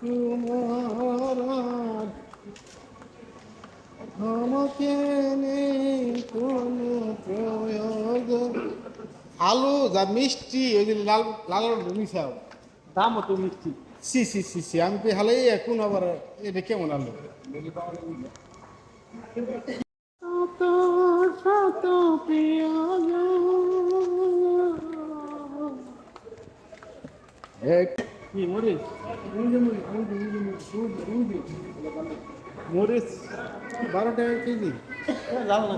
তোমার আমাকে নেই কোনো প্রয়োজন। আলু যা মিষ্টি ওই যে লাল লাল মিশাও দামও তো মিষ্টি। সি সি সি সি আমি তো হালেই এখন আবার এটা কেমন আলু শত শত এক কি মরিচ? মরিচ 12 টাকা কেজি। লাল না।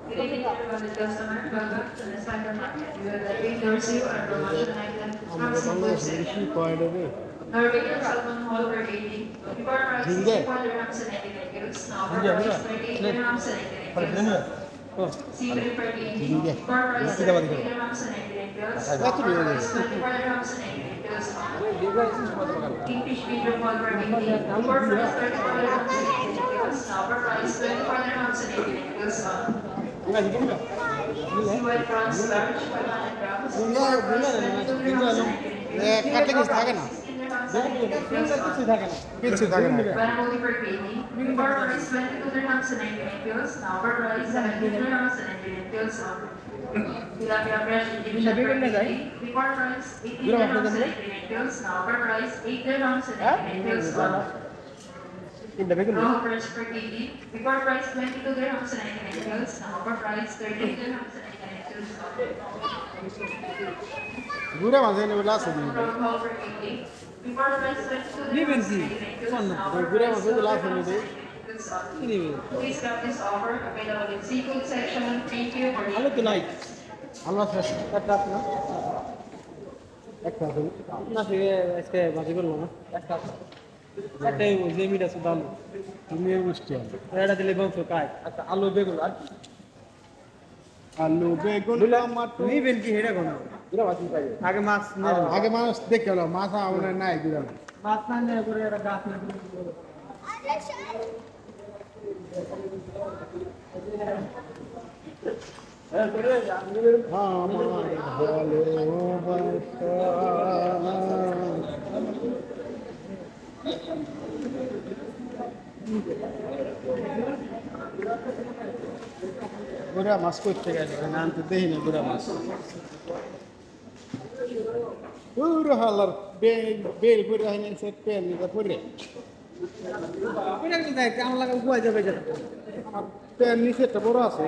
Good evening, everyone. Customer, welcome to the supermarket. We would like to endorse you our promotion item আমরা from বাংলাদেশে Super কি কয় রে Norwegian salmon whole per kg. Before price is ঝিঙ্গে 4 dirhams and 99 euros. Now for ঝিঙ্গে, price ঝিঙ্গে। 38 dirhams and 99 euros. Seafood per kg. ঝিঙ্গে। Before price ঝিঙ্গে বাদ 38 দিও। dirhams and 99 euros. কত Now for নিয়ে price যাবে? 24 dirhams and 99 euros. Kingfish feeder whole per kg. Before price 34 dirhams and 99 euros. Now for price 24 dirhams and 99 euros. Seaweed prawns large 500 grams. Before price 22 dirhams and 99 euros. কাটলে কিছু থাকে না কিছুই থাকে না। কিছু থাকে না Banamoli per kg. Before price 22 dirhams and 99 pills. Now for price 17 dirhams and 99 pills. Tilapia fresh division per kg. Before price 18 dirhams and 99 pills. Now for price 8 dirhams and 99 pills. তিনটা বেগুন। Rojo fresh per kg. Before price 22 dirhams and 99 pills. Now for price 13 dirhams and 99 pills. ঘুরে মাঝে নেবে last দিন Rojo per kg. Before price 22 Lieben dirhams and Sie 99 pills. von Now for Gure price maze de last 12 one dirhams day. and 99 pills. কি নিবে? Please grab this offer available in seafood section. Thank you for আলু তো নাই। আল্লাহ শেষ একটা আছে না? একটা আছে না সে আজকে ভাজি করলো না। একটা আছে। একটাই ওই যে মিট আছে দাম। তুমি মিষ্টি এটা দিলে বংশ কায়। আচ্ছা আলু বেগুন আর কি? আলু বেগুন টমাটো নিবেন কি হেডা কোন? আগে মাছ নেন। আগে মানুষ দেখে হলো মাছ আমরা নাই দিলাম মাছ না নিয়ে করে একটা গাছ না আমার ভালোবাসা গুড়া মাছ করতে গেছে নাম তো দেখি না গুড়া মাছ পুরো হালার বেল পুরো হয়নি সে পেন নিতে পুরে ওটা কি দেখ কেমন লাগা গুয়া যাবে যেটা পেন নিচেটা বড় আছে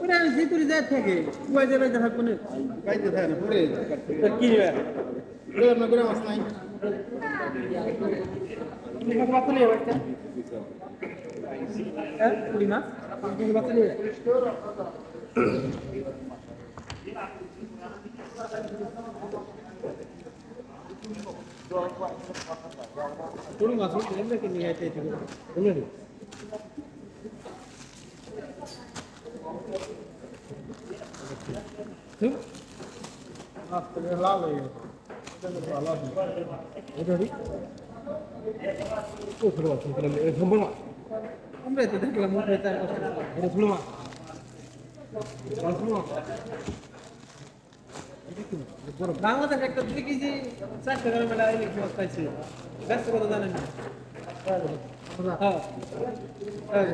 ওটা আমি জিতুরি যায় থেকে গুয়া যাবে দেখা কোনে গাইতে থাকে না পুরে কি নিবে গুড়া মাছ নাই তুমি কত বাত নিয়ে একটা হ্যাঁ কুড়ি মাছ তুমি বাত নিয়ে কুড়ি মাছ এমনি কি নিয়ে আইতে ঠিক আছে বুঝলি হুম আস্তে লাল হয়ে গেছে ভালো আছে এটা ঠিক ও ছোট মাছ এটা সম্পূর্ণ আমরা তো দেখলাম মুখে তার কষ্ট এটা ছোট মাছ বাংলাদেশ একটা 2 কেজি 4 টাকার মেলা ইলিশ মাছ পাইছে ব্যস্ত কথা জানেন না হ্যাঁ হ্যাঁ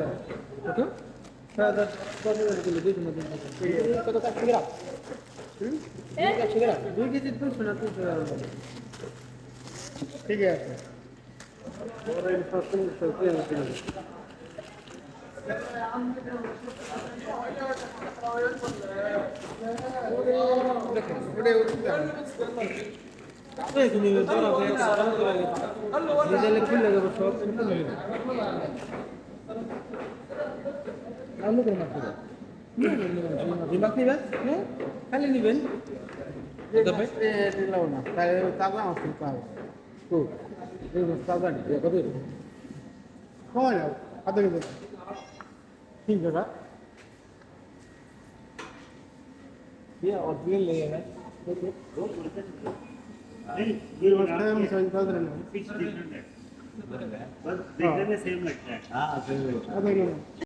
কত কত কিলো 2 কিলো কত 4 গ্রাম 2 কেজি 200 না 200 ঠিক আছে বড় ইলিশ মাছ 300 কিলো তুমি ডিজেলে খুললে যাবো সব আলু করে মাছ দিমাগ নিবেন খালি নিবেন দিলাম না তাই তাজা মাছ কিনতে হবে তো এই তাজা নি কত কয় না আধা কেজি 3 টাকা ये ओरिजिनल नहीं है नहीं ये वाला हम सही ताजा नहीं फिक्स डिफरेंट है बस देखने में सेम लगता है आधे किलो